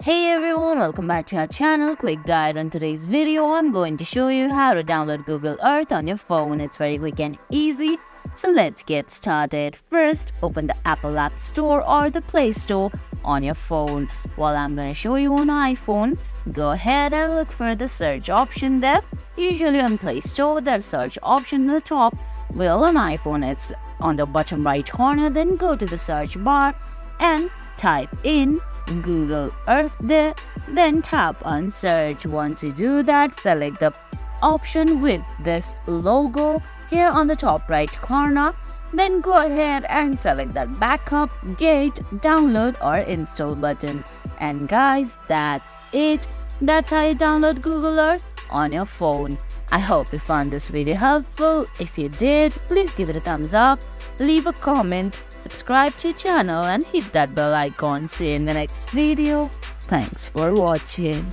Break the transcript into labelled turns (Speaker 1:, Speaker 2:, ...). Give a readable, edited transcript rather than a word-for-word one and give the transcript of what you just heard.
Speaker 1: Hey everyone, welcome back to our channel. Quick guide on today's video. I'm going to show you how to download Google Earth on your phone. It's very quick and easy. So let's get started. First, open the Apple App Store or the Play Store on your phone. While I'm going to show you on iPhone, go ahead and look for the search option there. Usually on Play Store, there's search option at the top. Well, on iPhone, it's on the bottom right corner. Then go to the search bar and type in Google Earth there, then tap on search. Once you do that, select the option with this logo here on the top right corner. Then go ahead and select that backup, get, download or install button. And guys, that's it. That's how you download Google Earth on your phone. I hope you found this video helpful. If you did, please give it a thumbs up, leave a comment, subscribe to the channel and hit that bell icon. See you in the next video. Thanks for watching.